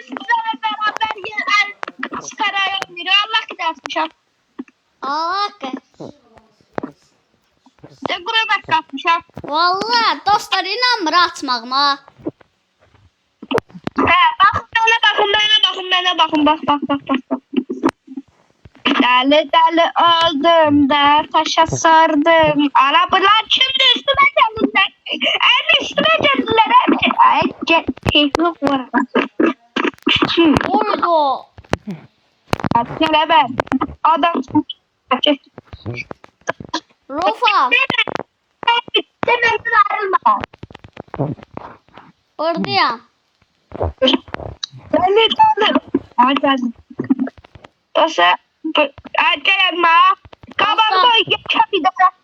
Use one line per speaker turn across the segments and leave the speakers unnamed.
sizlerle beraber çıkaraya biri Allah gidermişim.
Allah
De buraya bak kapmışım.
Vallahi dostlar inanmır atmağıma.
He bakın bana bakın. Deli oldum da taşa sardım. Arabalar şimdi üstüme geldiler. En üstüme geldiler. Ay keyiflik var.
Orada.
Gel ben. Adam.
Rofa.
Demekten ayrılma.
Oradayım.
Deli. Ay geldim. Taşa. Ay gelme. Kabamda yaşamayacak.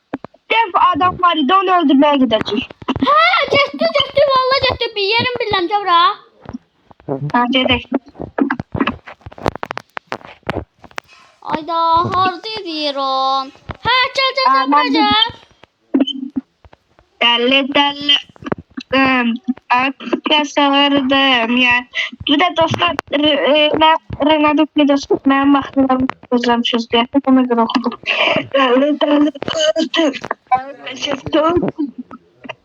Dev adam var idi onu öldürmeye gidecek.
Ha getdi vallahi getdi bir yerim bilmem cavra.
Bence de.
Ayda hardı diyorum. Ha gel
Aman
gel.
Deli. Arkadaşlarım ya. Bir de dostlar Renato videosu ben bakıyorum özlemişiz diye. Ona göre okudum. Deli.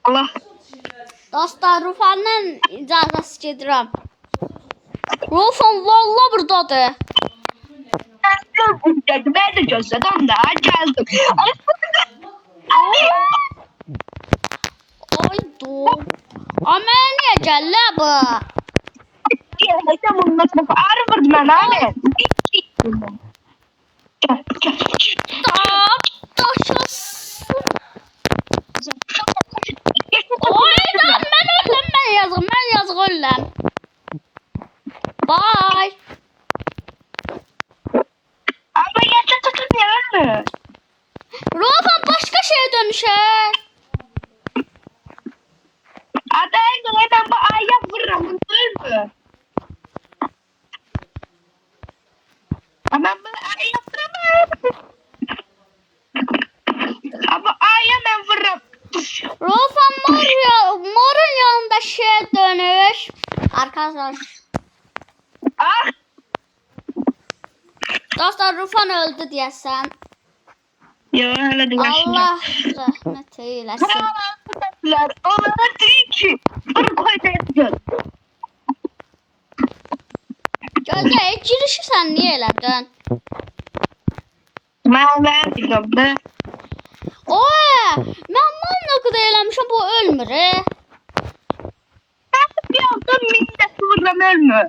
Allah.
Dostlar Rufan'ın icazəsi gedirəm. Rufan vallahi buradadır.
Ben de gözledim daha geldim.
Ay dur. Ama niye gələ bu?
Geldim bununla Harvard ben abi.
Daşasın. Oydan mən yazıq öləm. Bye.
Ama yaşa tutmuyor mu?
Rufan başka şeye dönüşer.
Adaya göre ben bu aya vururum. Bunu mü? Ama bu aya vuramam. Ama aya ben vururum.
Rufan morun yanında şeye dönüş. Arkadaşlar.
Ah!
Dostlar Rufan öldü deyəsən.
Yo hala değil.
Allah rəhmət eyləsin.
Onlara değil ki. Bunu koyda yapacağız.
Gözə girişi sən niyə elədin?
Ben biliyorum da.
Oy, mən nə qədər eləmişəm bu ölmür.
Ben bir aldım milleti vururum ölmü.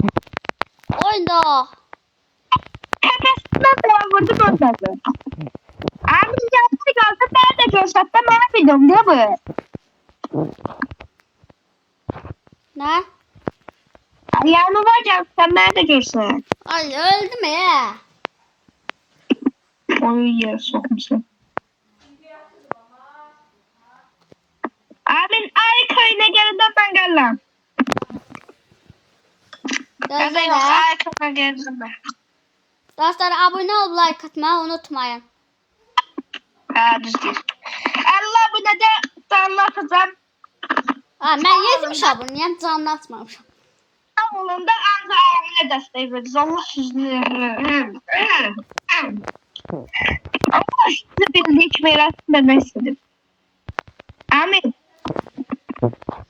Oyda.
Tepesinden ben vurdum onları. Abi yaptı kaldı ben de görsem ben biliyorum değil mi?
Nə?
Yani hocam sen nerede görsen?
Ay öldüm ya.
Oy yer sokmuşsun. Abin ay köyüne gelin ben geldim.
Gözlə.
Ay köyüne geldim ben.
Dostlar abunə olub like atmağı unutmayın.
Ha düz değil. 50 abone de anlatacağım.
Ha mən 70 abunəyəm, canlı atmamışam.
Anadolu'da Anka aile desteği veririz. Allah sizinle. Allah sizi bildik merak etmek istedim. Amin.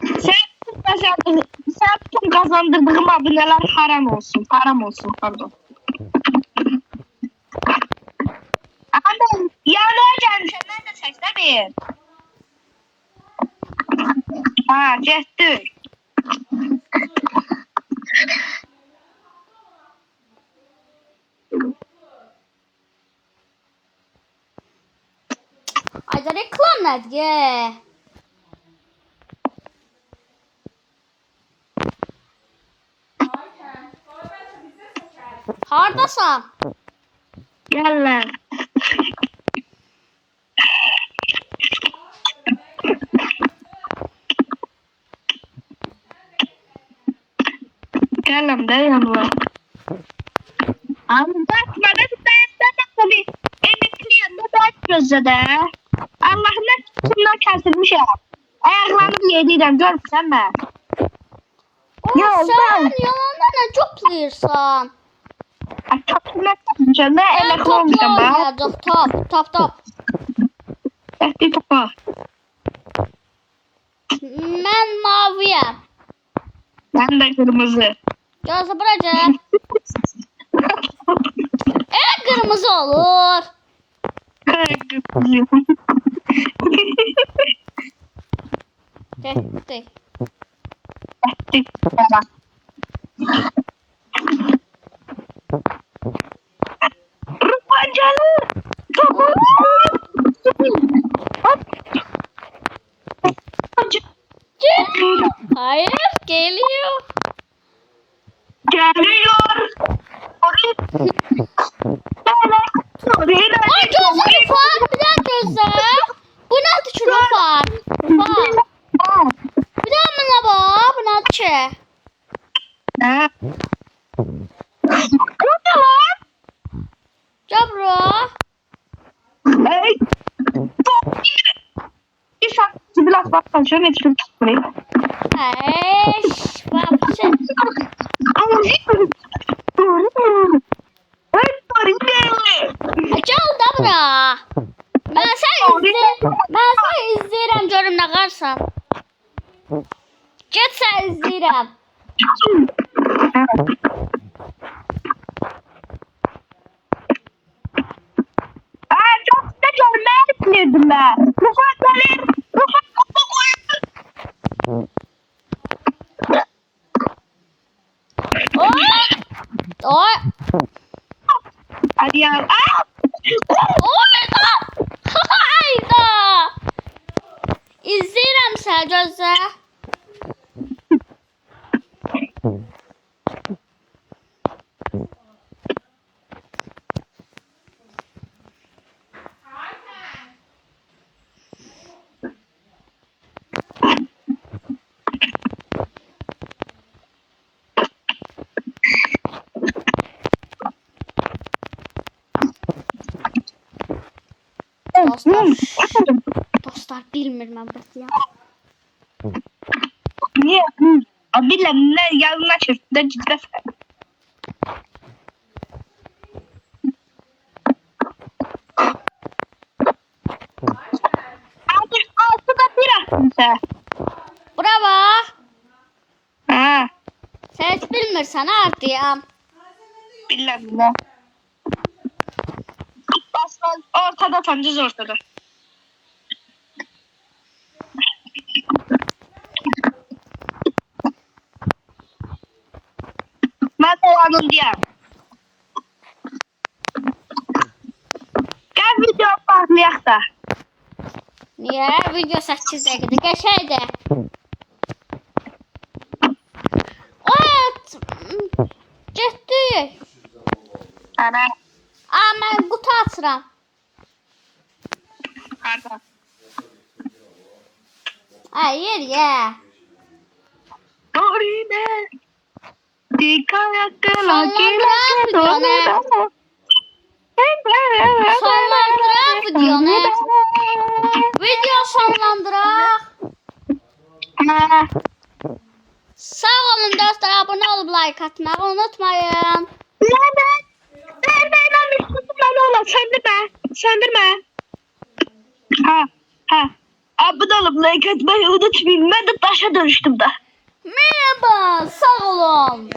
Sen tüm kazandırdığım aboneler haram olsun. Haram olsun pardon. Amin. Yanıma gelmişim. Ben de çeksemeyim. Ha getdi.
Ayda reklam nədir? Hardasan?
Gel lan. Gel lan da yanıma. Abi bakma da tabii emekli yanında bakmıyoruz da. Allah'ına tutumdan kesilmiş ya. Ayaklarını yediydim görmüşsün mü?
Sen yalandan çok toplayırsan?
Topla tapınca ne
Mən
elə
topla
olmayacağım ben.
oynayacaq. Top.
Ehdi topa.
Mən maviyəm.
Ben de kırmızı.
Gözlə bura gəl. Elə qırmızı olur.
Kırmızı.
Getdi.
Ehdi topa. Rıfkancalı. Topa.
Hayır, geliyor.
Geliyor.
Ay gözlə Rıfat, bir daha gözlə. Bu nədir ki Rıfat? Rıfat. Bir daha mənə bax, bu nədir ki? Gəl bura.
Biraz baktan şöyle çıkıp buraya.
Eş, babacı. Gəl da bura. Mən sən izləyirəm görüm nə qarsan. Get sən izləyirəm.
Çok da görmeyi düşünürdüm ben. Rıfat Galer. Rıfat topa koyun.
Oy.
Hadi ya.
Oyda. Hayda. İzləyirəm sən gözlə. Dostlar bilmir mən bəs ya.
Niye? Abiyle ne yanına çırptı cidden. Altı da bir attın sen.
Bravo.
Ha.
Sən heç bilmirsən ardıyam.
Bilmem. Aslan ortada tancız ortada. Ben olanım diye. Gel video başlayak da.
Niyə? Video 8 dəqiqədə qəşəngdir. Evet. Getdik.
Ana.
Mən qutu açıram.
Pardon.
Yer.
Orine. Dikkat
Sonlandıran videonu. Sonlandıran videonu. Video sonlandıraq. Sağ olun dostlar, abone olup like atmayı unutmayın.
Söndürme. Ha. Abone olup like atmayı unutmayın. Ben de taşa dönüştüm de.
Merhaba, sağ olun.